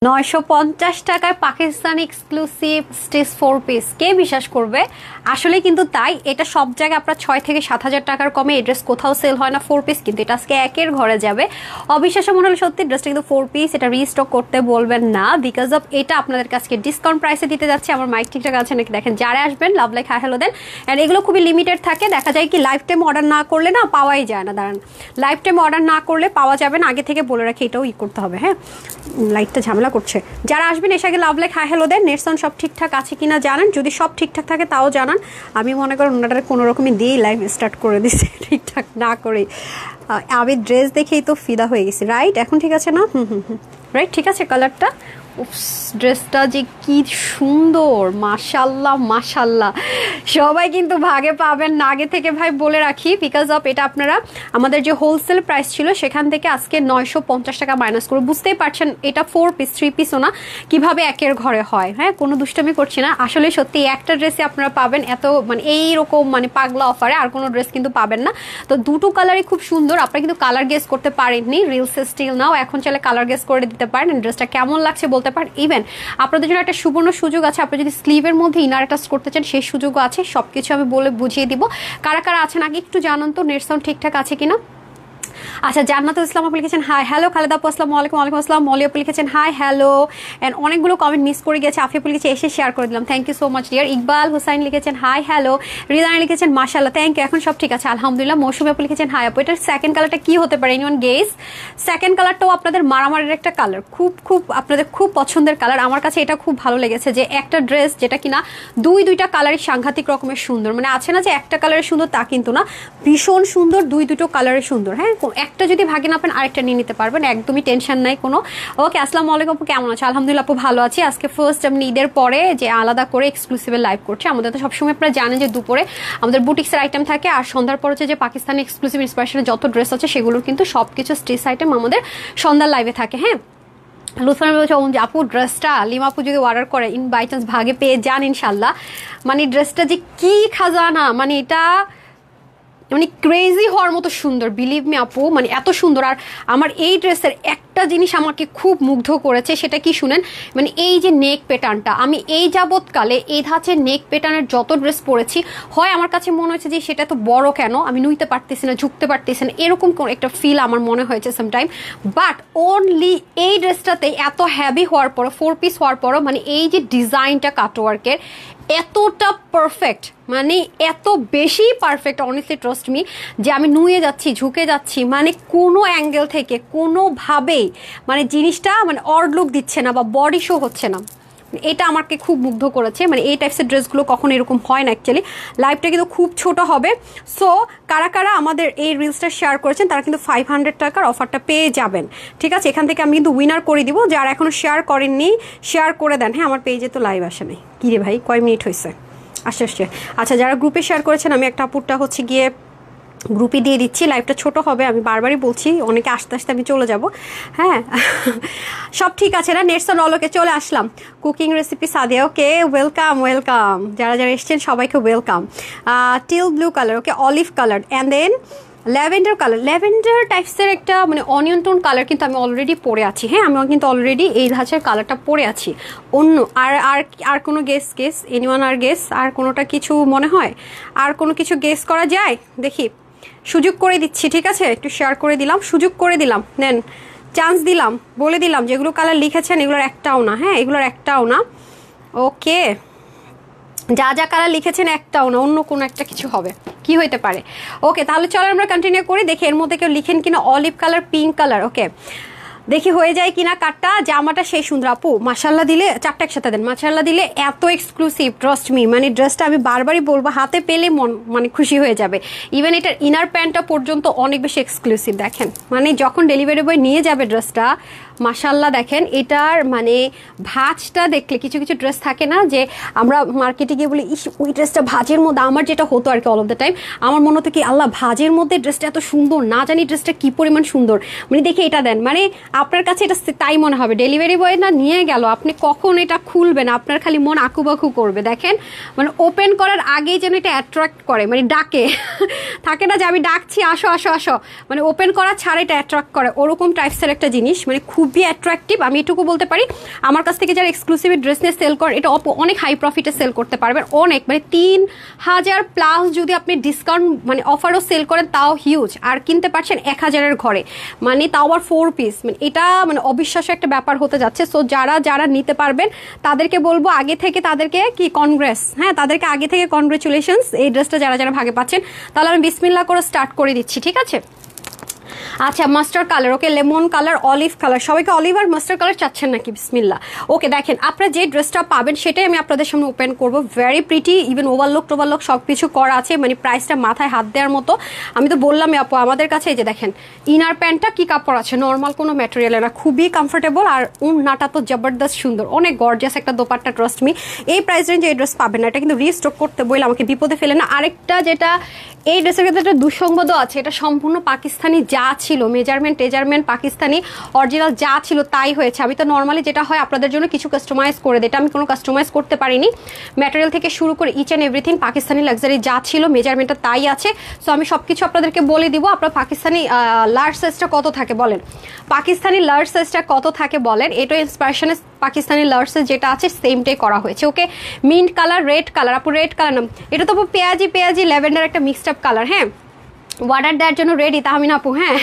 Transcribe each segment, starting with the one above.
950 টাকায় Pakistani exclusive stitch 4 piece, কে বিশ্বাস করবে? আসলে কিন্তু তাই, এটা সব জায়গায় আপনার 6 থেকে 7,000 টাকার কমে এই ড্রেস কোথাও সেল হয় না 4 পিস, কিন্তু এটা আজকে একের ঘরে যাবে। অবিশ্বাস্য মনে হলো সত্যি, ড্রেসটা কিন্তু 4 পিস, এটা রিস্টক করতে বলবেন না, বিকজ অফ এটা আপনাদের কাছে ডিসকাউন্ট প্রাইসে দিতে যাচ্ছে। আমার মাইক ঠিকঠাক আছে নাকি দেখেন, যারা আসবেন লাভ লাইক হাই হ্যালো দেন। অ্যান্ড এগুলো খুবই লিমিটেড থাকে, দেখা যায় কি লাইফ টাইম অর্ডার না করলে না পাওয়াই যায় না। দাঁড়ান, লাইফ টাইম অর্ডার না করলে পাওয়া যাবে না, আগে থেকে বলে রাখি, এটাও করতে হবে। হ্যাঁ, লাইটটা ঝামেলা করছে। যারা আসবেন এসে আগে লাভ লাইক হাই হ্যালো দেন, নেটসন সব ঠিকঠাক আছে কিনা জানান, যদি সব ঠিকঠাক থাকে তাও জানান। আমি মনে করেন ওনাটার কোনো রকমই দিয়েই লাইভ স্টার্ট করে দিচ্ছি, ঠিকঠাক না করেই। আমি ড্রেস দেখেই তো ফিদা হয়ে গেছি, রাইট? এখন ঠিক আছে না? রাইট, ঠিক আছে। কালারটা, ড্রেসটা যে কি সুন্দর, মাশাল্লাহ মাশাল্লাহ। সবাই কিন্তু ভাগে পাবেন না, আগে থেকে ভাই বলে রাখি, বিকজ অফ এটা আপনারা আমাদের যে হোলসেল প্রাইস ছিল সেখান থেকে আজকে 950 টাকা মাইনাস করে, বুঝতেই পারছেন এটা 4 পিস 3 পিসও না, কিভাবে একের ঘরে হয়। হ্যাঁ, কোনো দুষ্টামি করছি না, আসলে সত্যি একটা ড্রেসে আপনারা পাবেন এত মানে এইরকম মানে পাগলা অফারে আর কোনো ড্রেস কিন্তু পাবেন না। তো দুটো কালারই খুব সুন্দর, আপনারা কিন্তু কালার গেস করতে পারেননি, রিলসে স্টিল নাও, এখন চাইলে কালার গেস করে দিতে পারেন, ড্রেসটা কেমন লাগছে বলতে পারেন। ইভেন আপনাদের জন্য একটা সুবর্ণ সুযোগ আছে, আপনি যদি স্লিভের মধ্যে ইনার অ্যাটাচ করতে চান সেই সুযোগও আছে, সবকিছু আমি বলে বুঝিয়ে দিব। কারা কারা আছেন আগে একটু জানান তো, নেট সাউন্ড ঠিকঠাক আছে কিনা। আচ্ছা, জান্নাতুল ইসলাম আপু লিখেছেন হাই হ্যালো, খালেদা আপু আসসালামু আলাইকুম। ওয়ালাইকুম আসসালাম। মলি আপু লিখেছেন হাই হ্যালো, এন্ড অনেকগুলো কমেন্ট মিস করে গেছে, আফি আপু লিখেছে এসে শেয়ার করে দিলাম, thank you so much dear. Iqbal Hossain লিখেছেন হাই হ্যালো, রিদানি লিখেছেন মাশাআল্লাহ, থ্যাংক ইউ, এখন সব ঠিক আছে আলহামদুলিল্লাহ। মৌসুমী আপু লিখেছেন হাই আপু, এটার সেকেন্ড কালারটা কি হতে পারে, এনিওয়ান গেস? সেকেন্ড কালারটাও আপনাদের মারামারির একটা কালার, খুব খুব আপনাদের খুব পছন্দের কালার। আমার কাছে এটা খুব ভালো লেগেছে যে একটা ড্রেস যেটা কিনা দুইটা কালারই সাংঘাতিক রকমের সুন্দর, মানে আছে না যে একটা কালারের সুন্দর তা কিন্তু না, ভীষণ সুন্দর, দুটো কালারের সুন্দর। হ্যাঁ, একটা যদি ভাগে না পান আরেকটা নিয়ে নিতে পারবেন, একদমই টেনশন নাই কোনো। ওকে, আসসালামু আলাইকুম আপু, কেমন আছে? আলহামদুলিল্লাহ আপু ভালো আছি। আজকে ফার্স্ট আমি ঈদের পরে যে আলাদা করে এক্সক্লুসিভ লাইভ করছি। আমাদের তো সবসময় আপনারা জানেন যে দুপুরে আমাদের বুটিক্সের আইটেম থাকে, আর সন্ধ্যার পর হচ্ছে যে পাকিস্তানি এক্সক্লুসিভ ইন্সপিরেশনের যত ড্রেস আছে সেগুলোর কিন্তু সবকিছু স্ট্রিচ আইটেম আমাদের সন্ধ্যার লাইভে থাকে। হ্যাঁ, লুৎফান বলছে আপু ড্রেসটা লিমা আপু যদি অর্ডার করে ইন বাই চান্স ভাগে পেয়ে যান ইনশাল্লাহ, মানে ড্রেসটা যে কি খাজানা, মানে এটা মানে ক্রেজি হওয়ার মতো সুন্দর, বিলিভ মি আপু, মানে এত সুন্দর। আর আমার এই ড্রেসের একটা জিনিস আমাকে খুব মুগ্ধ করেছে, সেটা কি শুনেন, মানে এই যে নেক প্যাটার্নটা, আমি এই যাবৎকালে এই ধাঁচের নেক প্যাটার্নের যত ড্রেস পরেছি, হয় আমার কাছে মনে হয়েছে যে সেটা তো বড় কেন, আমি নুইতে পারতেছি না, ঝুঁকতে পারতেছি না, এরকম একটা ফিল আমার মনে হয়েছে সামটাইম। বাট অনলি এই ড্রেসটাতে এত হ্যাভি হওয়ার পরও, 4 পিস হওয়ার পরও, মানে এই যে ডিজাইনটা কাটওয়ার্কের এতটা পারফেক্ট, মানে এত বেশি পারফেক্ট, অনেস্টলি ট্রাস্ট মি, যে আমি নুয়ে যাচ্ছি, ঝুঁকে যাচ্ছি, মানে কোনো অ্যাঙ্গেল থেকে কোনোভাবেই মানে জিনিসটা মানে অড লুক দিচ্ছে না বা বডি শো হচ্ছে না। এটা আমাকে খুব মুগ্ধ করেছে, মানে এই টাইপসের ড্রেসগুলো কখনো এরকম হয় না অ্যাকচুয়ালি। লাইভটা কিন্তু খুব ছোট হবে, সো কারা কারা আমাদের এই রিলসটা শেয়ার করেছেন তারা কিন্তু 500 টাকার অফারটা পেয়ে যাবেন, ঠিক আছে? এখান থেকে আমি কিন্তু উইনার করে দিব, যারা এখনো শেয়ার করেননি শেয়ার করে দেন। হ্যাঁ, আমার পেজে তো লাইভ আসে নাই, কী রে ভাই, কয় মিনিট হয়েছে? আসছে। আচ্ছা, যারা গ্রুপে শেয়ার করেছেন, আমি একটা আপুরটা হচ্ছে গিয়ে গ্রুপে দিয়ে দিচ্ছি, লাইভটা ছোট হবে, আমি বারবারই বলছি, অনেকে আস্তে আস্তে আমি চলে যাব। হ্যাঁ, সব ঠিক আছে না? নেটসন অলকে চলে আসলাম, cooking recipe Sadia, okay welcome welcome, যারা যারা এসছেন সবাইকে welcome. Teal blue colour, okay olive colour, and then lavender colour, lavender টাইপসের একটা মানে অনিয়ন টোন কালার কিন্তু আমি অলরেডি পরে আছি। হ্যাঁ, আমি কিন্তু অলরেডি এই ধাঁচের কালারটা পরে আছি। অন্য আর আর আর কোনো গেস এনিওয়ান, আর গেস আর কোনোটা কিছু মনে হয়, আর কোনো কিছু গেস করা যায়? দেখি, সুযোগ করে দিচ্ছি, ঠিক আছে? একটু শেয়ার করে দিলাম, সুযোগ করে দিলাম, নেন চান্স দিলাম, বলে দিলাম যেগুলো কালার লিখেছেন এগুলোর একটাও না। হ্যাঁ, এগুলোর একটাও না। ওকে, যা যা কালার লিখেছেন একটাও না, অন্য কোনো একটা কিছু হবে, কি হইতে পারে? ওকে, তাহলে চলো আমরা কন্টিনিউ করি, দেখি এর মধ্যে কেউ লিখেন কিনা। অলিভ কালার, পিঙ্ক কালার, ওকে দেখি হয়ে যায় কিনা কাটটা। জামাটা সেই সুন্দর আপু, মাশাল্লাহ দিলে, চারটা একসাথে দেন, মাশাল্লাহ দিলে এত এক্সক্লুসিভ, ট্রাস্ট মি, মানে ড্রেসটা আমি বারবারই বলবো, হাতে পেলে মন মানে খুশি হয়ে যাবে। ইভেন এটার ইনার প্যান্টটা পর্যন্ত অনেক বেশি এক্সক্লুসিভ, দেখেন মানে যখন ডেলিভারি বয় নিয়ে যাবে ড্রেসটা, মাশাল্লাহ দেখেন এটার মানে ভাঁজটা দেখলে, কিছু কিছু ড্রেস থাকে না যে আমরা মার্কেটে গিয়ে বলি ইস ওই ড্রেসটা ভাঁজের মধ্যে, আমার যেটা হতো আর কি অল অফ দ্য টাইম, আমার মনে হতো কি আল্লাহ ভাঁজের মধ্যে ড্রেসটা এত সুন্দর, না জানি ড্রেসটা কি পরিমাণ সুন্দর, মানে দেখে এটা দেন, মানে আপনার কাছে এটা তাই মনে হবে। ডেলিভারি বয় না নিয়ে গেল, আপনি কখন এটা খুলবেন আপনার খালি মন আকুবাকু করবে। দেখেন মানে ওপেন করার আগেই যেন এটা অ্যাট্রাক্ট করে, মানে ডাকে থাকে না যে আমি ডাকছি আসো আসো আসো, মানে ওপেন করা ছাড়া এটা অ্যাট্রাক্ট করে, ওরকম টাইপসের একটা জিনিস, মানে খুবই অ্যাট্রাকটিভ। আমি এটুকু বলতে পারি আমার কাছ থেকে যারা এক্সক্লুসিভ ড্রেস নিয়ে সেল করেন এটা অনেক হাই প্রফিটে সেল করতে পারবেন, অনেক মানে 3000+ যদি আপনি ডিসকাউন্ট মানে অফারও সেল করেন তাও হিউজ, আর কিনতে পারছেন 1000-এর ঘরে, মানে তাও আবার 4 পিস, মানে এটা মানে অবিশ্বাস্য একটা ব্যাপার হতে যাচ্ছে। সো যারা যারা নিতে পারবেন তাদেরকে বলবো আগে থেকে তাদেরকে কি কনগ্রেস, হ্যাঁ তাদেরকে আগে থেকে কনগ্রেচুলেশনস এই ড্রেসটা যারা যারা ভাগে পাচ্ছেন। তাহলে আমি বিসমিল্লাহ করে স্টার্ট করে দিচ্ছি, ঠিক আছে? আচ্ছা মাস্টার্ড কালার, ওকে লেমন কালার, অলিভ কালার, সবাইকে অলিভ আর মাস্টার্ড কালার চাচ্ছেন নাকি? বিসমিল্লাহ। ওকে দেখেন আপনারা যে ড্রেসটা পাবেন সেটাই আমি আপনাদের সামনে ওপেন করবো। ভেরি প্রিটি, ইভেন ওভারলক টোভারলক সব কিছু করা আছে, মানে প্রাইসটা মাথায় হাত দেওয়ার মতো। আমি তো বললামই আপু আমাদের কাছে এই যে দেখেন ইনার প্যান্টটা কি কাপড় আছে, নর্মাল কোনো ম্যাটেরিয়াল না, খুবই কমফোর্টেবল, আর উন্নাটা তো জবরদস্ত সুন্দর, অনেক গর্জিয়াস একটা দোপাট্টা। ট্রাস্ট মি এই প্রাইস রেঞ্জে এই ড্রেস পাবেন না, এটা কিন্তু রিস্টক করতে বললে আমাকে বিপদে ফেলে না। আরেকটা যেটা এই ড্রেসের ক্ষেত্রে একটা দুঃসংবাদ আছে, এটা সম্পূর্ণ পাকিস্তানি যা ছিল মেজারমেন্ট পাকিস্তানি অরিজিনাল যা ছিল তাই হয়েছে। আমি তো নর্মালি যেটা হয় আপনাদের জন্য কিছু কাস্টমাইজ করে দিই, এটা আমি কোনো কাস্টমাইজ করতে পারিনি। ম্যাটেরিয়াল থেকে শুরু করে each and everything Pakistani luxury যা ছিল মেজারমেন্টটা তাই আছে। সো আমি সব কিছু আপনাদেরকে বলে দিব। আপনার পাকিস্তানি লার্জ সাইজটা কত থাকে বলেন, পাকিস্তানি লার্জ সাইজটা কত থাকে বলেন। এটা ইন্সপিরেশনে পাকিস্তানি লার্জ সাইজ যেটা আছে সেমটাই করা হয়েছে। ওকে মিন্ট কালার, রেড কালার, আপু রেড কালার নাম, এটা তো পেঁয়াজি ল্যাভেন্ডার একটা মিক্সড আপ কালার। হ্যাঁ ওয়াটার দেওয়ার জন্য রেডি তাহমিন আপু। হ্যাঁ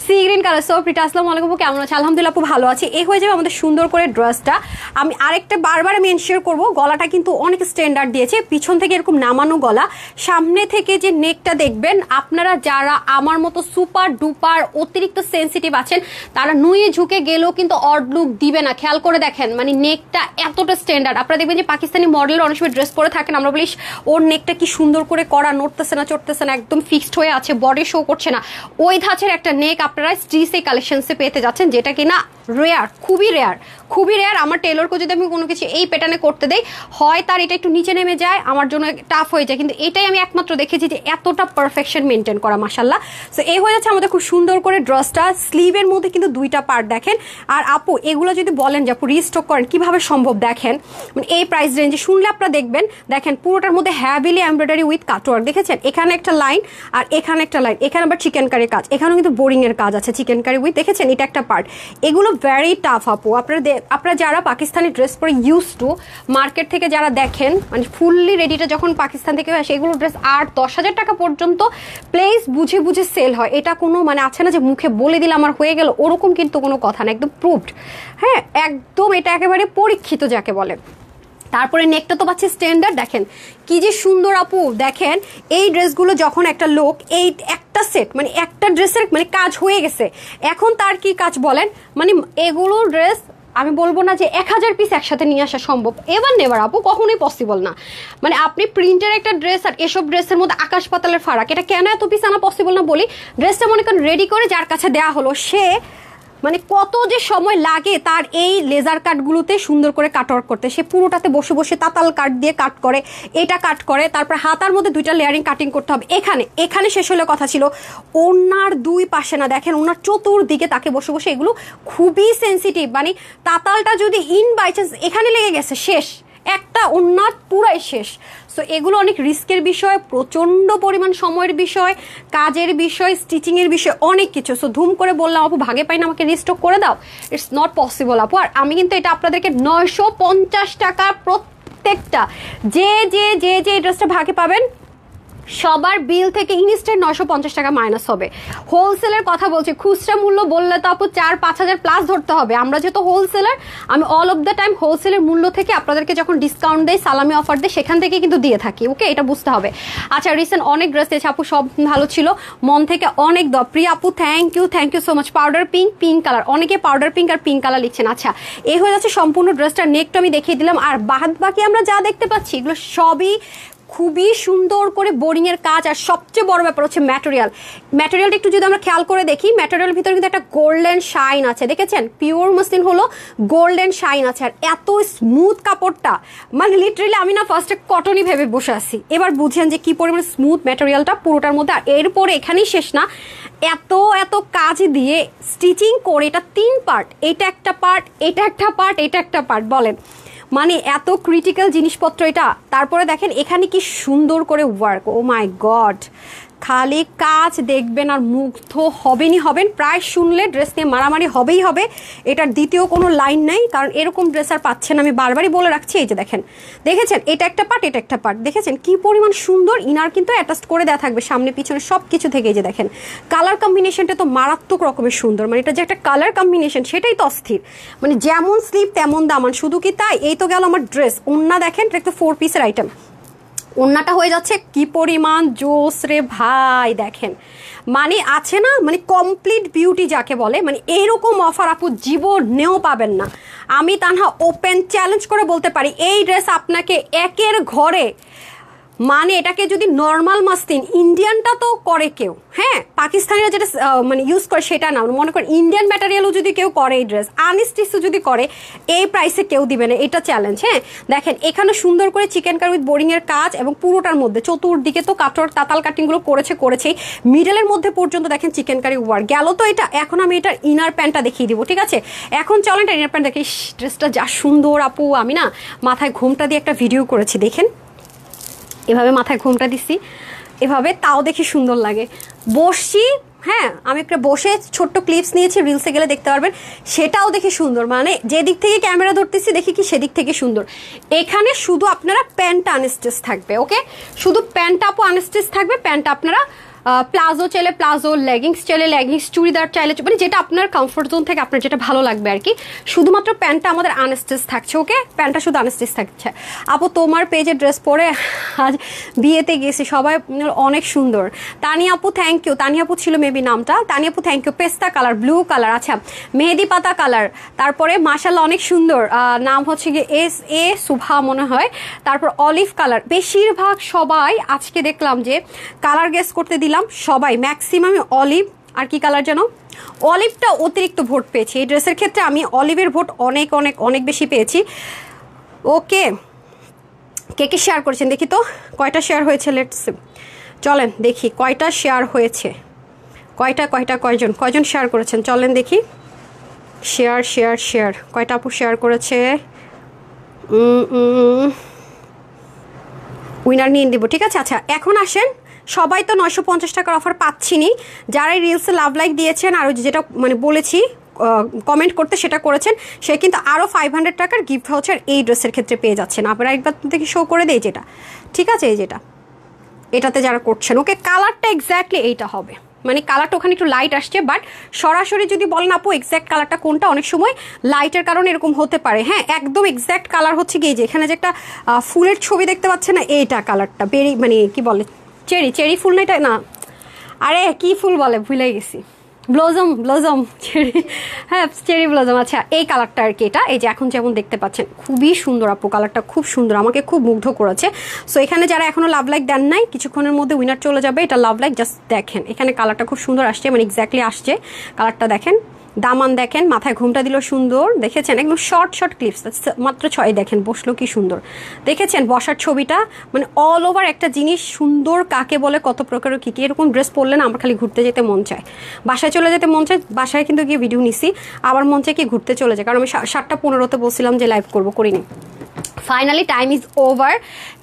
সি গ্রিন কালার, সো প্রিটা। আসসালামু আলাইকুম, কেমন আছে? আলহামদুলিল্লাহ আপু ভালো আছি। এই হয়ে যাবে আমাদের সুন্দর করে ড্রেসটা। আমি আরেকটা বারবার আমি এনশিওর করবো, গলাটা কিন্তু অনেক স্ট্যান্ডার্ড দিয়েছে, পিছন থেকে এরকম নামানো গলা, সামনে থেকে যে নেকটা দেখবেন, আপনারা যারা আমার মতো সুপার ডুপার অতিরিক্ত সেন্সিটিভ আছেন তারা নুয়ে ঝুঁকে গেলেও কিন্তু অড লুক দিবে না। খেয়াল করে দেখেন মানে নেকটা এতটা স্ট্যান্ডার্ড। আপনারা দেখবেন যে পাকিস্তানি মডেলের অনেক সময় ড্রেস পরে থাকেন, আমরা বলিস ওর নেকটা কি সুন্দর করে করা, নড়তেছে না চড়তেছে না, একদম ফিক্সড হয়ে আছে, বডি শো করছে না। ওই ধাঁচের একটা নেক আপনারা স্ট্রিসে কালেকশনসে পেতে যাচ্ছেন, যেটা কিনা রেয়ার, খুবই রেয়ার। আমার টেলরকে যদি আমি কোনো কিছু এই প্যাটার্নে করতে দেই, হয় তার এটা একটু নিচে নেমে যায়, আমার জন্য টাফ হয়ে যায়, কিন্তু এটাই আমি একমাত্র দেখেছি যে এতটা পারফেকশন মেনটেন করা, মাশাল্লাহ। সো এই হয়ে যাচ্ছে আমাদের খুব সুন্দর করে ড্রেসটা। স্লিভের মধ্যে কিন্তু 2টা পার্ট দেখেন। আর আপু এগুলো যদি বলেন যে আপু রিস্টক করেন কিভাবে সম্ভব, দেখেন মানে এই প্রাইস রেঞ্জে শুনলে আপনারা দেখেন পুরোটার মধ্যে হ্যাভিলি এমব্রয়ডারি উইথ কাটওয়ার্ক, দেখেছেন এখানে একটা লাইন আর এখানে একটা লাইন, এখানে আবার চিকেন কারির কাজ, এখানেও কিন্তু বোরিং এর কাজ আছে, চিকেন কারি উইথ, দেখেছেন এটা একটা পার্ট। এগুলো ভেরি টাফ আপু। আপনারা যারা পাকিস্তানি ড্রেস পরে ইউজ টু, মার্কেট থেকে যারা দেখেন মানে ফুললি রেডিটা যখন পাকিস্তান থেকে আসে, এগুলো ড্রেস 8-10 হাজার টাকা পর্যন্ত প্লেস বুঝে সেল হয়। এটা কোনো মানে আছে না যে মুখে বলে দিলে আমার হয়ে গেল, ওরকম কিন্তু কোনো কথা না, একদম প্রুভড। হ্যাঁ একদম এটা একেবারে পরীক্ষিত যাকে বলে। তারপরে নেকটা তো পাচ্ছে স্ট্যান্ডার্ড, দেখেন কি যে সুন্দর আপু। দেখেন এই ড্রেসগুলো যখন একটা লোক এই একটা সেট মানে একটা ড্রেসের মানে কাজ হয়ে গেছে, এখন তার কি কাজ বলেন, মানে এগুলো ড্রেস আমি বলবো না যে 1000 পিস একসাথে নিয়ে আসা সম্ভব, এবার নেবার আপু কখনোই পসিবল না। মানে আপনি প্রিন্টের একটা ড্রেস আর এসব ড্রেসের মধ্যে আকাশ পাতালের ফারাক। এটা কেন এত পিস আনা পসিবল না বলি, ড্রেসটা মনে করেন রেডি করে যার কাছে দেওয়া হলো, সে মানে কত যে সময় লাগে তার এই লেজার কাটগুলোতে সুন্দর করে কাটওয়ার্ক করতে, সে পুরোটাতে বসে তাতাল কাট দিয়ে কাট করে, এটা কাট করে, তারপর হাতার মধ্যে 2টা লেয়ারিং কাটিং করতে হবে। এখানে শেষ হলে কথা ছিল ওনার 2 পাশে না, দেখেন ওনার চতুর্দিকে তাকে বসে এগুলো খুবই সেন্সিটিভ, মানে তাতালটা যদি ইন বাই চান্স এখানে লেগে গেছে শেষ, একটা ওনার পুরাই শেষ। সো এগুলো অনেক রিস্কের বিষয়, প্রচন্ড পরিমাণ সময়ের বিষয়, কাজের বিষয়, স্টিচিং এর বিষয়, অনেক কিছু। সো ধুম করে বললাম আপু ভাগে পাই না, আমাকে রিস্টক করে দাও, ইটস নট পসিবল আপু। আর আমি কিন্তু এটা আপনাদেরকে 950 টাকা প্রত্যেকটা, যে ড্রেসটা ভাগে পাবেন সবার বিল থেকে ইনস্ট্যান্ট 950 টাকা মাইনাস হবে। হোলসেলের কথা বলছি, খুচরা মূল্য বললে তো আপু 4-5 হাজার প্লাস ধরতে হবে। আমরা যেহেতু হোলসেলার, আমি অল অফ দ্য টাইম হোলসেলের মূল্য থেকে আপনাদেরকে যখন ডিসকাউন্ট দেয়, সালামি অফার দেয়, সেখান থেকে কিন্তু দিয়ে থাকি। ওকে এটা বুঝতে হবে। আচ্ছা রিসেন্ট অনেক ড্রেস দিয়েছে আপু, সব ভালো ছিল, মন থেকে অনেক দ প্রিয়া আপু, thank you so much. Powder pink colour, অনেকে পাউডার পিঙ্ক আর পিঙ্ক কালার লিখছেন। আচ্ছা এই হয়ে যাচ্ছে সম্পূর্ণ ড্রেসটা। নেকটা আমি দেখিয়ে দিলাম, আর বাদ বাকি আমরা যা দেখতে পাচ্ছি এগুলো সবই খুবই সুন্দর করে বোরিং এর কাজ, আর সবচেয়ে বড় ব্যাপার হচ্ছে ম্যাটেরিয়ালটা একটু যদি আমরা খেয়াল করে দেখি, ম্যাটেরিয়ালের ভিতরে কিন্তু একটা গোল্ডেন শাইন আছে, দেখেছেন? পিওর মসলিন হলো গোল্ডেন শাইন আছে, আর এত স্মুথ কাপড়টা, মানে লিটারেলি আমি না ফার্স্টে কটনই ভেবে বসে আছি, এবার বুঝেন যে কি পরিমাণে স্মুথ ম্যাটেরিয়ালটা পুরোটার মধ্যে। আর এরপরে এখানেই শেষ না, এত এত কাজ দিয়ে স্টিচিং করে, এটা 3 পার্ট, এটা একটা পার্ট, এটা একটা পার্ট, এটা একটা পার্ট, বলেন মানে এত ক্রিটিক্যাল জিনিসপত্র এটা। তারপরে দেখেন এখানে কি সুন্দর করে ওয়ার্ক, ও মাই গড, খালি কাজ দেখবেন আর মুগ্ধ হবেন। প্রায় শুনলে ড্রেস নিয়ে মারামারি হবেই হবে, এটার দ্বিতীয় কোনো লাইন নাই, কারণ এরকম ড্রেস আর পাচ্ছেন, আমি বারবারই বলে রাখছি। এই যে দেখেন, দেখেছেন এটা একটা পার্ট, এটা একটা পার্ট, দেখেছেন কি পরিমাণ সুন্দর। ইনার কিন্তু অ্যাটাচ করে দেওয়া থাকবে সামনে পিছনে সব কিছু থেকে। এই যে দেখেন কালার কম্বিনেশনটা তো মারাত্মক রকমের সুন্দর, মানে এটা যে একটা কালার কম্বিনেশন সেটাই তো অস্থির, মানে যেমন স্লিপ তেমন দামান। শুধু কি তাই, এই তো গেল আমার ড্রেস। ওন্না দেখেন, এটা একটা 4 পিসের আইটেম, ওন্নাটা হয়ে যাচ্ছে কি পরিমাণ জোস রে ভাই, দেখেন মানে আছে না, মানে কমপ্লিট বিউটি যাকে বলে, মানে এইরকম অফার আপু জীবনেও পাবেন না। আমি তানহা ওপেন চ্যালেঞ্জ করে বলতে পারি এই ড্রেস আপনাকে একের ঘরে, মানে এটাকে যদি নর্মাল মাস্তিন, ইন্ডিয়ানটা তো করে কেউ, হ্যাঁ পাকিস্তানিরা যেটা মানে ইউজ করে সেটা না, মনে করেন ইন্ডিয়ান ম্যাটেরিয়ালও যদি কেউ করে এই ড্রেস, আনস্টিচও যদি করে, এই প্রাইসে কেউ দিবে না, এটা চ্যালেঞ্জ। হ্যাঁ দেখেন এখানে সুন্দর করে চিকেন কারি উইথ বোরিং এর কাজ, এবং পুরোটার মধ্যে চতুর্দিকে তো তাতাল কাটিংগুলো করেছেই, মিডলের মধ্যে পর্যন্ত দেখেন চিকেন কারি ওয়ার গেল। তো এটা এখন আমি এটার ইনার প্যান্টটা দেখিয়ে দিব, ঠিক আছে? এখন চলেন এটা ইনার প্যান্ট দেখি। ড্রেসটা যা সুন্দর আপু, আমি না মাথায় ঘুমটা দিয়ে একটা ভিডিও করেছি, দেখেন এভাবে মাথায় ঘুমটা দিছি এভাবে, তাও দেখি সুন্দর লাগে। বসছি, হ্যাঁ আমি একটা বসে ছোট্ট ক্লিপস নিয়েছি, রিলসে গেলে দেখতে পারবেন, সেটাও দেখি সুন্দর, মানে যে দিক থেকে ক্যামেরা ধরতেছি দেখি কি সেদিক থেকে সুন্দর। এখানে শুধু আপনারা প্যান্টটা আনস্টিচ থাকবে, ওকে, শুধু প্যান্টটা আপু আনস্টিচ থাকবে। প্যান্টটা আপনারা প্লাজো চাইলে প্লাজো, লেগিংস চাইলে লেগিংস, চুড়িদার চাইলে, মানে যেটা আপনার কমফোর্ট জোন থেকে আপনার যেটা ভালো লাগবে আর কি। শুধুমাত্র প্যান্টটা আমাদের আনস্টিচ থাকছে, ওকে, প্যান্টটা শুধু আনস্টিচ থাকছে। আপু তোমার পেজে ড্রেস পরে আজ বিয়েতে গেছি, সবাই অনেক সুন্দর। তানিয়া আপু থ্যাংক ইউ, তানিয়া আপু ছিল মেবি নামটা, তানিয়া আপু থ্যাংক ইউ। পেস্তা কালার, ব্লু কালার, আচ্ছা মেহেদি পাতা কালার, তারপরে মাশাআল্লাহ অনেক সুন্দর, নাম হচ্ছে গিয়ে এস সুভা মনে হয়। তারপর অলিভ কালার, বেশিরভাগ সবাই আজকে দেখলাম যে কালার গেস করতে দিলাম, সবাই ম্যাক্সিমাম অলিভ, আর কি কালার যেন, অলিভটা অতিরিক্ত ভোট পেয়েছি এই ড্রেসের ক্ষেত্রে, আমি অলিভের ভোট অনেক অনেক অনেক বেশি পেয়েছি। ওকে, কে কে শেয়ার করেছেন দেখি তো, কয়টা শেয়ার হয়েছে, লেটস চলেন দেখি কয়টা শেয়ার হয়েছে, কয়জন শেয়ার করেছেন, চলেন দেখি। শেয়ার কয়টা আপু শেয়ার করেছে, উইনার নিয়ে দিব, ঠিক আছে? আচ্ছা এখন আসেন, সবাই তো 950 টাকার অফার পাচ্ছিনি, যারা রিলসে লাভ লাইক দিয়েছেন আর যেটা মানে বলেছি কমেন্ট করতে সেটা করেছেন, সে কিন্তু আরও 500 টাকার গিফট ভাউচার এই ড্রেসের ক্ষেত্রে পেয়ে যাচ্ছেন। আপনারা একবার থেকে শো করে দেয় যেটা, ঠিক আছে? এই যেটা, এটাতে যারা করছেন, ওকে, কালারটা এক্স্যাক্টলি এইটা হবে, মানে কালারটা ওখানে একটু লাইট আসছে, বাট সরাসরি যদি বলেন আপু এক্স্যাক্ট কালারটা কোনটা, অনেক সময় লাইটের কারণে এরকম হতে পারে। হ্যাঁ একদম এক্স্যাক্ট কালার হচ্ছে গিয়ে যে এখানে যে একটা ফুলের ছবি দেখতে পাচ্ছেন না, এইটা কালারটা বেরি, মানে কি বলে, চেরি ফুল না, এটা না, আরে কি ফুল বলে ভুলে গেছি, ব্লজম চেরি, হ্যাঁ চেরি ব্লজম, আচ্ছা এই কালারটা আর কি, এটা এই যে এখন যেমন দেখতে পাচ্ছেন খুবই সুন্দর আপু, কালারটা খুব সুন্দর, আমাকে খুব মুগ্ধ করেছে। সো এখানে যারা এখনো লাভ লাইক দেন নাই, কিছুক্ষণের মধ্যে উইনার চলে যাবে, এটা লাভ লাইক, জাস্ট দেখেন এখানে কালারটা খুব সুন্দর আসছে, মানে এক্স্যাক্টলি আসছে কালারটা, দেখেন দামান দেখেন, মাথায় ঘুমটা দিল সুন্দর, দেখেছেন একদম শর্ট ক্লিপস, মাত্র 6, দেখেন বসলো কি সুন্দর, দেখেছেন বসার ছবিটা, মানে অল ওভার একটা জিনিস সুন্দর কাকে বলে, কত প্রকারের কী এরকম ড্রেস পরলে না আমার খালি ঘুরতে যেতে মন চায়, বাসায় চলে যেতে মন চায়, বাসায় কিন্তু গিয়ে ভিডিও নিছি, আবার মন চায় কি ঘুরতে চলে যায়, কারণ আমি 7:15 বলছিলাম যে লাইভ করবো, করিনি। Finally time is over,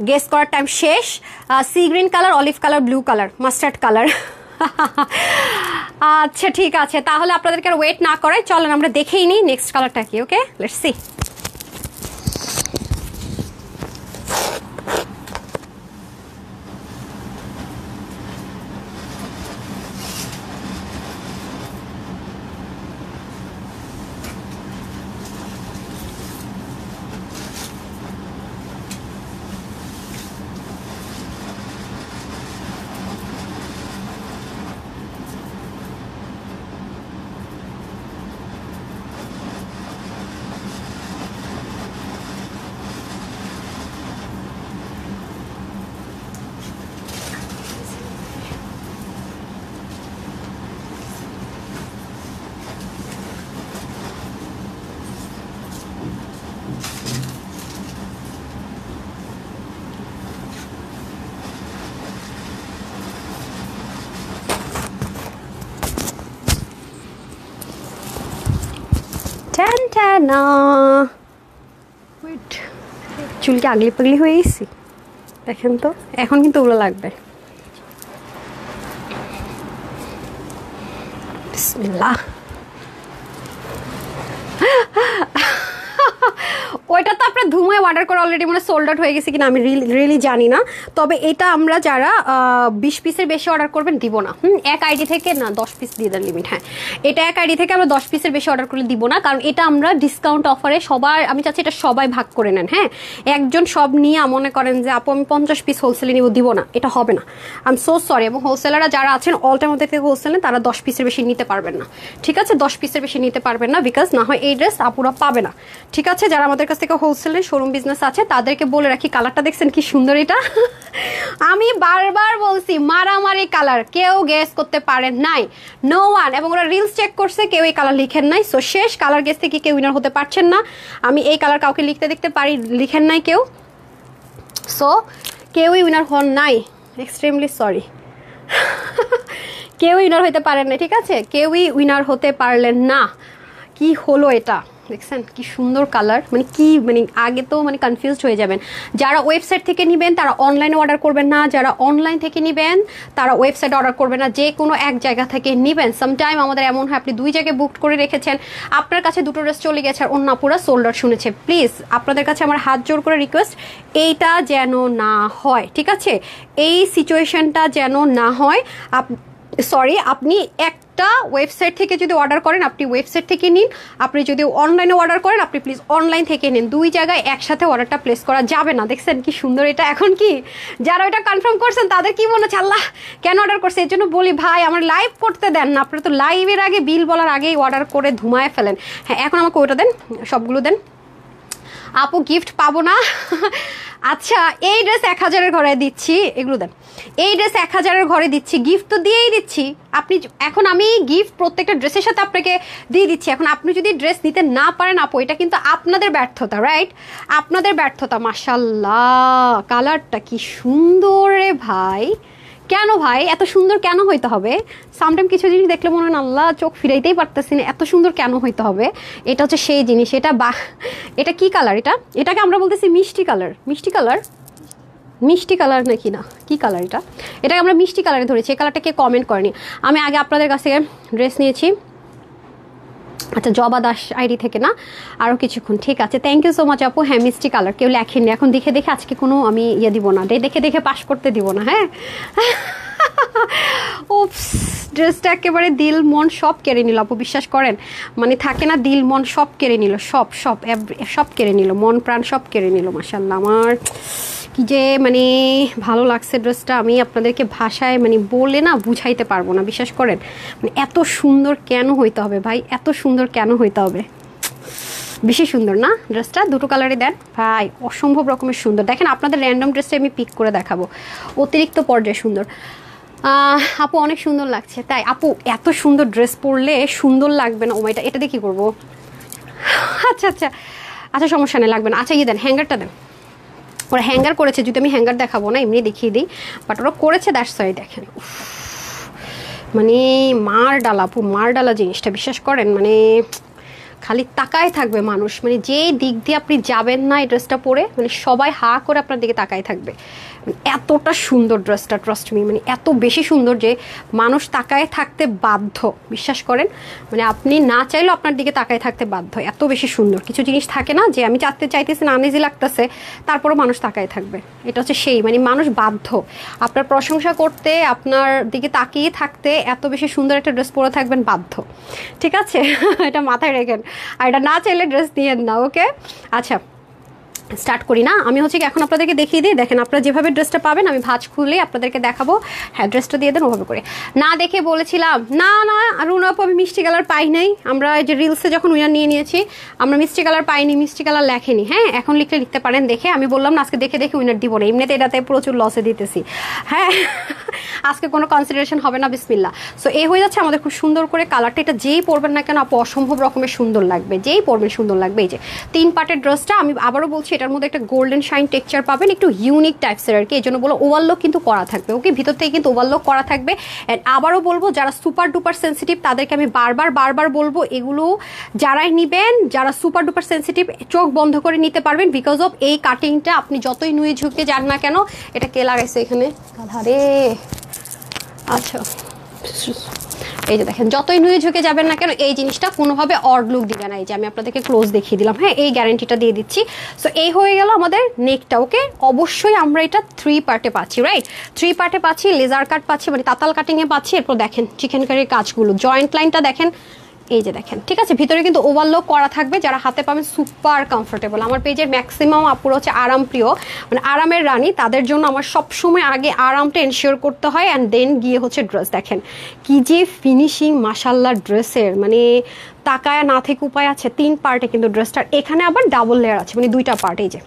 guess করার টাইম শেষ। Sea green colour, olive colour, blue colour, mustard colour. আচ্ছা ঠিক আছে, তাহলে আপনাদেরকে আর ওয়েট না করাই, চলেন আমরা দেখেই নিই নেক্সট কালারটা কি। ওকে, লেটস সি। না ওয়েট, চুলকে আগলি পাগলি হয়ে গেছি দেখেন তো, এখন কিন্তু ওগুলো লাগবে। বিসমিল্লাহ। ওইটা তো আপনার ধুমায় অর্ডার করে অলরেডি মানে সোল্ড আউট হয়ে গেছে কিনা আমি রিয়েলি জানি না। তবে এটা আমরা যারা 20 পিসের বেশি অর্ডার করবেন দিব না। এক আইডি থেকে না 10 পিস দিয়ে দেন লিমিট। হ্যাঁ, এটা এক আইডি থেকে আমরা 10 পিসের বেশি অর্ডার করলে দিব না, কারণ এটা আমরা ডিসকাউন্ট অফারে সবার, আমি চাচ্ছি এটা সবাই ভাগ করে নেন। হ্যাঁ, একজন সব নিয়ে মনে করেন যে আপু আমি 50 পিস হোলসেলে নিব, দিব না, এটা হবে না। I am so sorry. এবং হোলসেলাররা যারা আছেন অল টাইম ওদের থেকে হোলসেলে তারা 10 পিসের বেশি নিতে পারবেন না, ঠিক আছে? 10 পিসের বেশি নিতে পারবেন না, বিকজ না হয় এই ড্রেস আপুরা পাবে না, ঠিক আছে? যারা আমাদের কাছ থেকে হোলসেলের শোরুম বিজনেস আছে তাদেরকে বলে রাখি, কালারটা দেখছেন কি সুন্দর এটা? আমি বারবার বলছি মারামারি কালার, কেউ গেস করতে পারেন নাই, নো ওয়ান। এবং ওরা রিলস চেক করছে, কেউ এই কালার লিখেন নাই। সো শেষ, কালার গেস থেকে কেউ উইনার হতে পারছেন না। আমি এই কালার কাউকে লিখতে দেখতে পারি, লিখেন নাই কেউ, সো কেউই উইনার হন নাই। Extremely sorry. কেউই উইনার হতে পারেন না, ঠিক আছে? কেউই উইনার হতে পারলেন না। কি হলো এটা দেখছেন কি সুন্দর কালার, মানে কি মানে আগে তো মানে কনফিউজড হয়ে যাবেন। যারা ওয়েবসাইট থেকে নেবেন তারা অনলাইনে অর্ডার করবেন না, যারা অনলাইন থেকে নেবেন তারা ওয়েবসাইট অর্ডার করবেন না, যে কোনো এক জায়গা থেকে নেবেন। সামটাইম আমাদের এমন হয় আপনি 2 জায়গায় বুক করে রেখেছেন, আপনার কাছে 2টো ড্রেস চলে গেছে আর অন্য পুরা সোল্ড আউট শুনেছে। প্লিজ আপনাদের কাছে আমার হাত জোর করে রিকোয়েস্ট, এইটা যেন না হয়, ঠিক আছে? এই সিচুয়েশনটা যেন না হয়। সরি, আপনি একটা ওয়েবসাইট থেকে যদি অর্ডার করেন আপনি ওয়েবসাইট থেকে নিন, আপনি যদি অনলাইনে অর্ডার করেন আপনি প্লিজ অনলাইন থেকে নিন। 2 জায়গায় একসাথে অর্ডারটা প্লেস করা যাবে না। দেখছেন কি সুন্দর এটা? এখন কি যারা এটা কনফার্ম করছেন তাদের কি মনে হচ্ছে আল্লাহ কেন অর্ডার করছে? এর জন্য বলি ভাই আমার লাইভ করতে দেন না, আপনারা তো লাইভের আগে বিল বলার আগেই অর্ডার করে ধুমায় ফেলেন। হ্যাঁ, এখন আমাকে ওইটা দেন, সবগুলো দেন। আপু গিফট পাবো না? আচ্ছা, এই ড্রেস 1000-এর ঘরে দিচ্ছি, এগুলো দেন। এই ড্রেস 1000-এর ঘরে দিচ্ছি, গিফট তো দিয়েই দিচ্ছি। আপনি এখন আমি গিফট প্রত্যেকটা ড্রেসের সাথে আপনাকে দিয়ে দিচ্ছি। এখন আপনি যদি ড্রেস নিতে না পারেন আপু, এটা কিন্তু আপনাদের ব্যর্থতা, রাইট? আপনাদের ব্যর্থতা। মাশাল্লাহ, কালারটা কি সুন্দর রে ভাই! কেন ভাই এত সুন্দর কেন হইতে হবে? সামটাইম কিছু জিনিস দেখলে মনে হয় আল্লাহ চোখ ফিরাইতেই পারতেছি না, এত সুন্দর কেন হইতে হবে? এটা হচ্ছে সেই জিনিস। এটা কি কালার? এটাকে আমরা বলতেছি মিষ্টি কালার। মিষ্টি কালার, মিষ্টি কালার নাকি না কি কালার এটা? এটাকে আমরা মিষ্টি কালারে ধরেছি। এই কালারটা কে কমেন্ট করেনি। আমি আগে আপনাদের কাছ থেকে ড্রেস নিয়েছি, আচ্ছা জবা দাস আইডি থেকে না, আরও কিছুক্ষণ, ঠিক আছে? থ্যাংক ইউ সো মাচ আপু। হ্যাঁ, মিষ্টি কালার কেউ লেখেননি। এখন দেখে দেখে আজকে কোনো আমি ইয়ে দিব না, দেখে দেখে পাস করতে দিব না। হ্যাঁ, ওপস, ড্রেসটা একেবারে দিল মন সব কেড়ে নিল আপু, বিশ্বাস করেন। মানে থাকে না দিল মন সব কেড়ে নিল, সব সব সব কেড়ে নিল, মন প্রাণ সব কেড়ে নিল। মাশাআল্লাহ, আমার কি যে মানে ভালো লাগছে ড্রেসটা, আমি আপনাদেরকে ভাষায় মানে বলে না বুঝাইতে পারবো না, বিশ্বাস করেন। মানে এত সুন্দর কেন হইতে হবে ভাই? এত সুন্দর কেন হইতে হবে? বেশি সুন্দর না ড্রেসটা? 2টো কালারই দেন ভাই, অসম্ভব রকমের সুন্দর। দেখেন আপনাদের র্যান্ডম ড্রেসটা আমি পিক করে দেখাবো, অতিরিক্ত পর্যায়ে সুন্দর। আপু অনেক সুন্দর লাগছে। তাই আপু এত সুন্দর ড্রেস পরলে সুন্দর লাগবে না? ও এটা দিয়ে কী করবো? আচ্ছা আচ্ছা আচ্ছা, সমস্যা নেই, লাগবে না। আচ্ছা ইয়ে দেন, হ্যাঙ্গারটা দেন। ওরা হ্যাঙ্গার করেছে, যদি আমি হ্যাঙ্গার দেখাবো না, এমনি দেখিয়ে দিই, বাট ওরা করেছে দ্যাটস ওয়াই। দেখেন মানে মার ডালা আপু, মার ডালা জিনিসটা, বিশ্বাস করেন। মানে খালি তাকায় থাকবে মানুষ, মানে যে দিক দিয়ে আপনি যাবেন না এই ড্রেসটা পরে, মানে সবাই হা করে আপনার দিকে তাকায় থাকবে। এতটা সুন্দর ড্রেসটা, ট্রাস্ট মি, মানে এত বেশি সুন্দর যে মানুষ তাকায় থাকতে বাধ্য, বিশ্বাস করেন। মানে আপনি না চাইলেও আপনার দিকে তাকায় থাকতে বাধ্য, এত বেশি সুন্দর। কিছু জিনিস থাকে না যে আমি চাইতেছি না, আনইজি লাগতেছে, তারপরও মানুষ তাকায় থাকবে। এটা হচ্ছে সেই, মানে মানুষ বাধ্য আপনার প্রশংসা করতে, আপনার দিকে তাকিয়ে থাকতে। এত বেশি সুন্দর একটা ড্রেস পরে থাকবেন বাধ্য, ঠিক আছে? এটা মাথায় রেখেন। আর এটা না চাইলে ড্রেস দিয়েন না, ওকে? আচ্ছা স্টার্ট করি না? আমি হচ্ছে কি এখন আপনাদেরকে দেখিয়ে দিই। দেখেন আপনারা যেভাবে ড্রেসটা পাবেন আমি ভাঁজ খুলে আপনাদেরকে দেখাবো। হ্যাঁ, ড্রেসটা দিয়ে দেন ওভাবে করে। না দেখে বলেছিলাম না না রুনা আপু আমি মিষ্টি কালার পাই নাই। আমরা এই যে রিলসে যখন উইনার নিয়ে নিয়েছি আমরা মিষ্টি কালার পাইনি, মিষ্টি কালার লেখেনি। হ্যাঁ, এখন লিখলে লিখতে পারেন দেখে। আমি বললাম না আজকে দেখে দেখে উইনার দিব না, এমনিতে এটাতে প্রচুর লসে দিতেছি। হ্যাঁ, আজকে কোনো কনসিডারেশন হবে না, বিসমিল্লাহ। সো এই হয়ে যাচ্ছে আমাদের খুব সুন্দর করে কালারটা। এটা যেই পরবেন না কেন আপু অসম্ভব রকমের সুন্দর লাগবে, যেই পরবেন সুন্দর লাগবে। এই যে 3 পার্টের ড্রেসটা, আমি আবারও বলছি এটার মধ্যে একটা গোল্ডেন শাইন টেক্সচার পাবেন, একটু ইউনিক টাইপসের আর কি, এই জন্য বলো ওভারলক কিন্তু করা থাকবে। ওকে, ভিতর থেকে কিন্তু ওভারলক করা থাকবে। অ্যান্ড আবারও বলবো যারা সুপার ডুপার সেন্সিটিভ তাদেরকে আমি বারবার বলবো এগুলো যারাই নিবেন, যারা সুপার ডুপার সেন্সিটিভ চোখ বন্ধ করে নিতে পারবেন, বিকজ অফ এই কাটিংটা আপনি যতই নুয়ে ঝুঁকে যান না কেন। এটা কে লাগাইছে এখানে? আরে আচ্ছা, এই যে দেখেন, যতই নুয়ে ঝুঁকে যাবেন না কেন এই জিনিসটা কোনোভাবে অড লুক দিবে না। এই যে আমি আপনাদেরকে ক্লোজ দেখিয়ে দিলাম, হ্যাঁ, এই গ্যারান্টিটা দিয়ে দিচ্ছি। সো এই হয়ে গেল আমাদের নেকটা। ওকে, অবশ্যই আমরা এটা 3 পার্টে পাচ্ছি, রাইট? 3 পার্টে পাচ্ছি, লেজার কাট পাচ্ছি, মানে তাতাল কাটিংয়ে পাচ্ছি। এরপর দেখেন চিকেন কারির কাজগুলো, জয়েন্ট লাইনটা দেখেন, এই যে দেখেন, ঠিক আছে। ভিতরে কিন্তু ওভারলক করা থাকবে, যারা হাতে পাবেন সুপার কমফোর্টেবল। আমার পেজের ম্যাক্সিমাম আপুরা হচ্ছে আরাম প্রিয়, মানে আরামের রানী, তাদের জন্য আমার সবসময় আগে আরামটা এনশিওর করতে হয়, অ্যান্ড দেন গিয়ে হচ্ছে ড্রেস। দেখেন কি যে ফিনিশিং মাশাল্লাহ ড্রেসের, মানে তাকায় না থেকে উপায় আছে। 3 পার্টে কিন্তু ড্রেসটার, এখানে আবার ডাবল লেয়ার আছে, মানে 2টা পার্ট। এই যে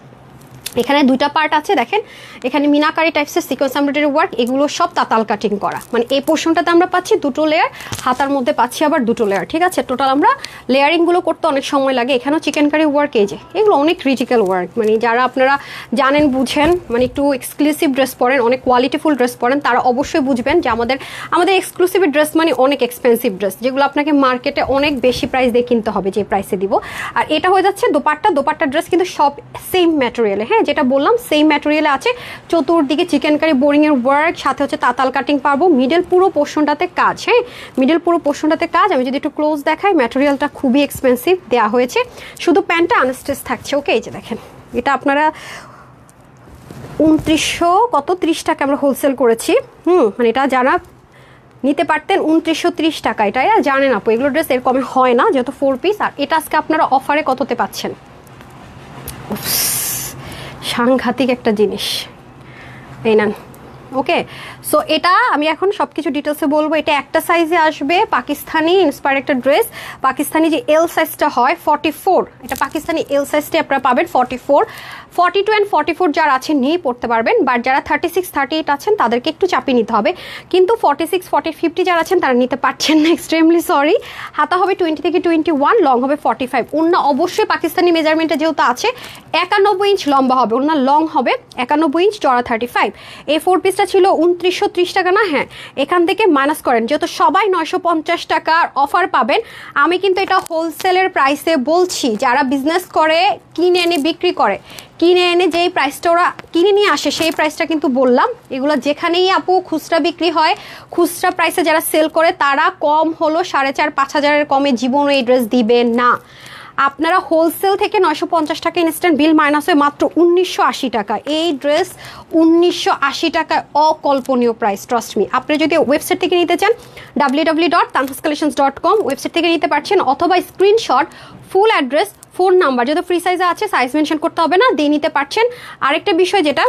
এখানে 2টা পার্ট আছে, দেখেন এখানে মিনাকারি টাইপসের সিকোয়েন্স এমব্রয়ডারি ওয়ার্ক, এগুলো সব তাতাল কাটিং করা। মানে এই পোর্শনটাতে আমরা পাচ্ছি 2টো লেয়ার, হাতার মধ্যে পাচ্ছি আবার 2টো লেয়ার, ঠিক আছে। টোটাল আমরা লেয়ারিংগুলো করতে অনেক সময় লাগে। এখানেও চিকেন কারি ওয়ার্ক, এই যে এগুলো অনেক ক্রিটিক্যাল ওয়ার্ক, মানে যারা আপনারা জানেন বুঝেন, মানে একটু এক্সক্লুসিভ ড্রেস পরেন, অনেক কোয়ালিটিফুল ড্রেস পরেন, তারা অবশ্যই বুঝবেন যে আমাদের এক্সক্লুসিভ ড্রেস মানে অনেক এক্সপেন্সিভ ড্রেস, যেগুলো আপনাকে মার্কেটে অনেক বেশি প্রাইস দিয়ে কিনতে হবে, যে প্রাইসে দিব। আর এটা হয়ে যাচ্ছে দোপাট্টা ড্রেস কিন্তু সব সেম ম্যাটেরিয়ালে, হ্যাঁ, যেটা বললাম সেম ম্যাটেরিয়ালে আছে। চতুর্দিকে চিকেন কারি বোরিং এর ওয়ার্ক, সাথে হচ্ছে তাতাল কাটিং পারবো। মিডল পুরো পোর্শনটাতে কাজ, হ্যাঁ, মিডল পুরো পোর্শনটাতে কাজ। আমি যদি একটু ক্লোজ দেখাই, ম্যাটেরিয়ালটা খুবই এক্সপেন্সিভ দেওয়া হয়েছে, শুধু প্যান্টটা আনস্টিচ থাকছে। ওকে, এই যে দেখেন, এটা আপনারা 2930 টাকা আমরা হোলসেল করেছি। মানে এটা যারা নিতে পারতেন 2930 টাকা, এটা জানেন আপু, এগুলো ড্রেস এর কমে হয় না, যেহেতু 4 পিস। আর এটা আজকে আপনারা অফারে কততে পাচ্ছেন? সাংঘাতিক একটা জিনিস, এই নেন। ওকে, সো এটা আমি এখন সব কিছু ডিটেলসে বলবো। এটা একটা সাইজে আসবে, পাকিস্তানি ইন্সপায়ার একটা ড্রেস। পাকিস্তানি যে এল সাইজটা হয় 44, এটা পাকিস্তানি এল সাইজটা আপনারা পাবেন 44। 42 অ্যান্ড 44 যারা আছেন নিয়েই পড়তে পারবেন, বাট যারা 36 38 আছেন তাদেরকে একটু চাপিয়ে নিতে হবে। কিন্তু 46 40 50 যারা আছেন তারা নিতে পারছেন না, এক্সট্রিমলি সরি। হাতা হবে 20 থেকে 21, লং হবে 45। ওড়না অবশ্যই পাকিস্তানি মেজারমেন্টে যেহেতু আছে 91 ইঞ্চ লম্বা হবে, ওড়না লং হবে 91 ইঞ্চ, চড়া 35। এই 4 পিসটা ছিল 2930 টাকা না? হ্যাঁ, এখান থেকে মাইনাস করেন, যেহেতু সবাই 950 টাকার অফার পাবেন। আমি কিন্তু এটা হোলসেলের প্রাইসে বলছি, যারা বিজনেস করে কিনে এনে বিক্রি করে, কিনে এনে যেই প্রাইসটা ওরা কিনে নিয়ে আসে সেই প্রাইসটা কিন্তু বললাম। এগুলো যেখানেই আপু খুচরা বিক্রি হয়, খুচরা প্রাইসে যারা সেল করে তারা কম হলো 4500-5000 কমে জীবনও এই ড্রেস দিবে না। আপনারা হোলসেল থেকে 950 টাকা ইনস্ট্যান্ট বিল মাইনাস হয়ে মাত্র 1980 টাকা। এই ড্রেস 1980 টাকায় অকল্পনীয় প্রাইস, ট্রাস্ট মি। আপনি যদি ওয়েবসাইট থেকে নিতে চান www.tanhascollections.com, ওয়েবসাইট থেকে নিতে পারছেন, অথবা screenshot, full address, phone number, যেহেতু ফ্রি সাইজে আছে সাইজ মেনশন করতে হবে না, দিয়ে নিতে পারছেন। আরেকটা বিষয়, যেটা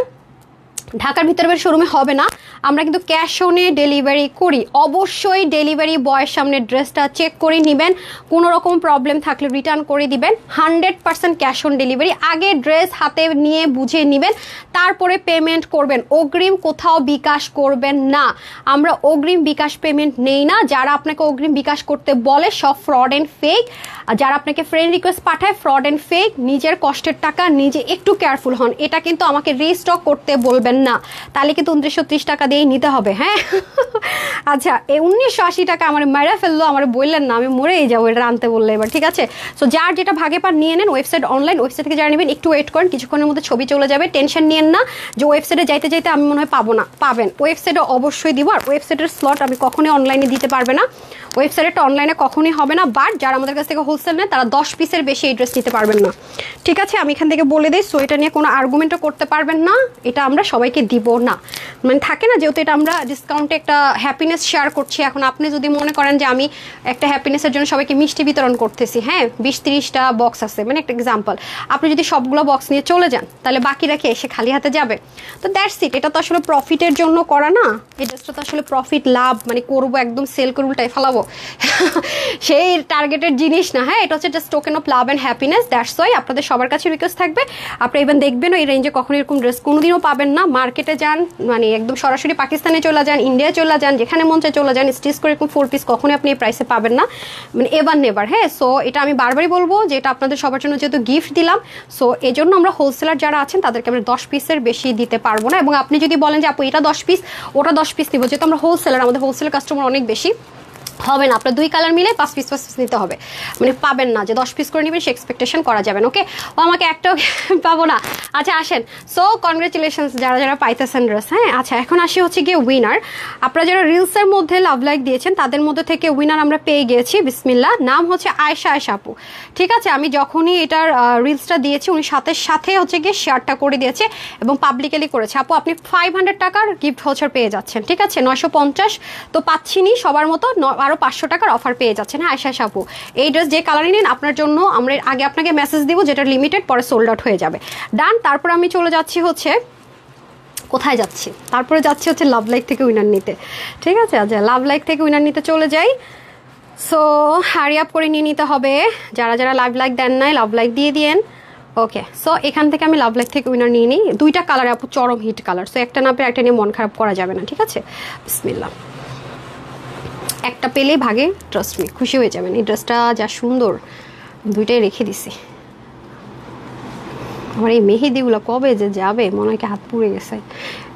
ঢাকার ভিতরে শোরুমে হবে না, আমরা কিন্তু ক্যাশ অনে ডেলিভারি করি। অবশ্যই ডেলিভারি বয়ের সামনে ড্রেসটা চেক করে নেবেন, কোনো রকম প্রবলেম থাকলে রিটার্ন করে দিবেন। 100% ক্যাশ অন ডেলিভারি। আগে ড্রেস হাতে নিয়ে বুঝে নেবেন, তারপরে পেমেন্ট করবেন। অগ্রিম কোথাও বিকাশ করবেন না, আমরা অগ্রিম বিকাশ পেমেন্ট নেই না। যারা আপনাকে অগ্রিম বিকাশ করতে বলে সব ফ্রড অ্যান্ড ফেক। যারা আপনাকে ফ্রেন্ড রিকোয়েস্ট পাঠায় ফ্রড অ্যান্ড ফেক। নিজের কষ্টের টাকা নিজে একটু কেয়ারফুল হন, এটা কিন্তু আমাকে রিস্টক করতে বলবেন না, তাহলে কিন্তু 2930 টাকা দিয়েই নিতে হবে। হ্যাঁ, আচ্ছা, এই 1980 টাকা আমার মেরে ফেললো, আমার বললেন না, আমি মরেই যাবো এটা আনতে বললে এবার, ঠিক আছে। সো যার যেটা ভাগে পান নিয়ে নেন। ওয়েবসাইট অনলাইন, ওয়েবসাইট থেকে যারা নেবেন একটু ওয়েট করেন, কিছুক্ষণের মধ্যে ছবি চলে যাবে। টেনশন নিয়েন না যে ওয়েবসাইটে যাইতে যাইতে আমি মনে হয় পাবো না, পাবেন। ওয়েবসাইটে অবশ্যই দিব, আর ওয়েবসাইটের স্লট আমি কখনোই অনলাইনে দিতে পারবে না, ওয়েবসাইটটা অনলাইনে কখনোই হবে না। বাট যারা আমাদের কাছ থেকে হোলসেল নেয় তারা 10 পিসের বেশি এই ড্রেস নিতে পারবেন না, ঠিক আছে। আমি এখান থেকে বলে দিই, সো এটা নিয়ে কোনো আর্গুমেন্টও করতে পারবেন না, এটা আমরা সবাইকে দিব না। মানে থাকে না, যেহেতু এটা আমরা ডিসকাউন্টে একটা হ্যাপিনেস শেয়ার করছি। এখন আপনি যদি মনে করেন যে আমি একটা হ্যাপিনেসের জন্য সবাইকে মিষ্টি বিতরণ করতেছি, হ্যাঁ, 20-30টা বক্স আছে, মানে একটা এক্সাম্পল, আপনি যদি সবগুলো বক্স নিয়ে চলে যান তাহলে বাকি রেখে এসে খালি হাতে যাবে, তো দ্যাটস ইট। এটা তো আসলে প্রফিটের জন্য করা না, এই ড্রেসটা তো আসলে প্রফিট লাভ মানে করবো একদম সেল করে উল্টাই ফেলাবো, সেই টার্গেটের জিনিস না, হ্যাঁ, এটা হচ্ছে just token of love and happiness. That's why আপনাদের সবার কাছে রিকোয়েস্ট থাকবে, আপনি ইভেন দেখবেন এই রেঞ্জে কখনো এরকম ড্রেস কোনোদিনও পাবেন না। মার্কেটে যান, মানে একদম সরাসরি পাকিস্তানে চলে যান, ইন্ডিয়ায় চলে যান, যেখানে মন চায় চলে যান, স্টিচ করে এরকম 4 পিস কখনোই আপনি এই প্রাইসে পাবেন না, মানে এবার নেবার। হ্যাঁ, সো এটা আমি বারবারই বলবো যে এটা আপনাদের সবার জন্য যেহেতু গিফট দিলাম, সো এই জন্য আমরা হোলসেলার যারা আছেন তাদেরকে আমরা 10 পিসের বেশি দিতে পারবো না। এবং আপনি যদি বলেন যে আপু এটা 10 পিস ওটা 10 পিস নিবো, যেহেতু আমরা হোলসেলার, আমাদের হোলসেলার কাস্টমার অনেক বেশি, হবে না। আপনার 2 কালার মিলে 5 পিস নিতে হবে, মানে পাবেন না যে 10 পিস করে নেবেন, সে এক্সপেকটেশন করা যাবে না। ওকে, ও আমাকে একটাও পাবো না। আচ্ছা আসেন, সো কনগ্রেচুলেশনস যারা যারা পাইতেছেন ড্রেস। হ্যাঁ, আচ্ছা এখন আসি হচ্ছে গিয়ে উইনার। আপনারা যারা রিলসের মধ্যে লাভ লাইক দিয়েছেন তাদের মধ্যে থেকে উইনার আমরা পেয়ে গিয়েছি, বিসমিল্লাহ। নাম হচ্ছে আয়েশা আপু। ঠিক আছে, আমি যখনই এটার রিলসটা দিয়েছি উনি সাথে সাথে হচ্ছে গিয়ে শেয়ারটা করে দিয়েছে এবং পাবলিকালি করেছে। আপু আপনি 500 টাকার গিফট ভাউচার পেয়ে যাচ্ছেন। ঠিক আছে, 950 তো পাচ্ছিনি সবার মতো, আরো 500 টাকার অফার পেয়ে যাচ্ছেন। হ্যাঁ আয়েশা আপু, এই ড্রেস যে কালারই নিন আপনার জন্য আমরা আগে আপনাকে মেসেজ দিব যেটা লিমিটেড, পরে সোল্ড আউট হয়ে যাবে। ডান। তারপর আমি চলে যাচ্ছি হচ্ছে, কোথায় যাচ্ছি, তারপরে যাচ্ছি হচ্ছে লাভ লাইক থেকে উইনার নিতে। ঠিক আছে, আচ্ছা লাভ লাইক থেকে উইনার নিতে চলে যাই। সো হারি আপ করে নিয়ে নিতে হবে, যারা যারা লাভ লাইক দেন নাই লাভ লাইক দিয়ে দিয়েন। ওকে, সো এখান থেকে আমি লাভ লাইক থেকে উইনার নিয়ে নিই। 2টা কালার আপু চরম হিট কালার, সো একটা না পেয়ে একটা নিয়ে মন খারাপ করা যাবে না। ঠিক আছে, বিসমিল্লাহ। একটা পেলেই ভাগে, ট্রাস্ট মি, খুশি হয়ে যাবেন। এই ড্রেসটা যা সুন্দর, 2টাই রেখে দিছি। আমার এই মেহেদিগুলো কবে যে যাবে মনে হয় হাত পুড়ে গেছে।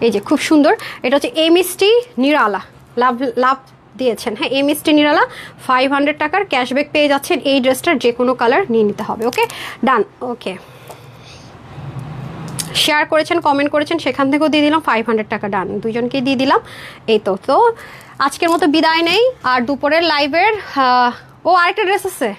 এই যে খুব সুন্দর, এটা হচ্ছে এমএসটি নিরালা, লাভ লাভ দিয়েছেন। হ্যাঁ, এমএসটি নিরালা 500 টাকার ক্যাশব্যাক পেয়ে যাচ্ছেন। এই ড্রেসটার যে কোনো কালার নিয়ে নিতে হবে। ওকে, ডান। ওকে, শেয়ার করেছেন, কমেন্ট করেছেন, সেখান থেকেও দিয়ে দিলাম 500 টাকা। ডান, দুজনকেই দিয়ে দিলাম। এই তো তো আজকের মতো বিদায় নেই। আর দুপুরের লাইভের ও আরেকটা ড্রেস আছে,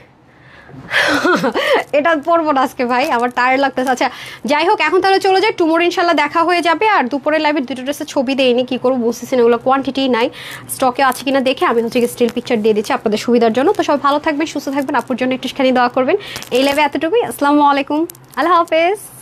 এটা পরবো না আজকে ভাই, আমার টায়ার্ড লাগতেছে। আচ্ছা যাই হোক, এখন তাহলে চলে যাই, টুমোর ইনশাল্লাহ দেখা হয়ে যাবে। আর দুপুরের লাইভের 2টো ড্রেসের ছবি দেয়নি, কি করবো বুঝতেছি না, ওগুলো কোয়ান্টিটি নাই, স্টকে আছে কিনা দেখে আমি হচ্ছে স্টিল পিকচার দিয়ে দিচ্ছি আপনাদের সুবিধার জন্য। তো সবাই ভালো থাকবেন, সুস্থ থাকবেন, আপুর জন্য একটুখানি দোয়া করবেন। এই লাইভে এতটুকুই। আসসালামু আলাইকুম, আল্লাহ হাফেজ।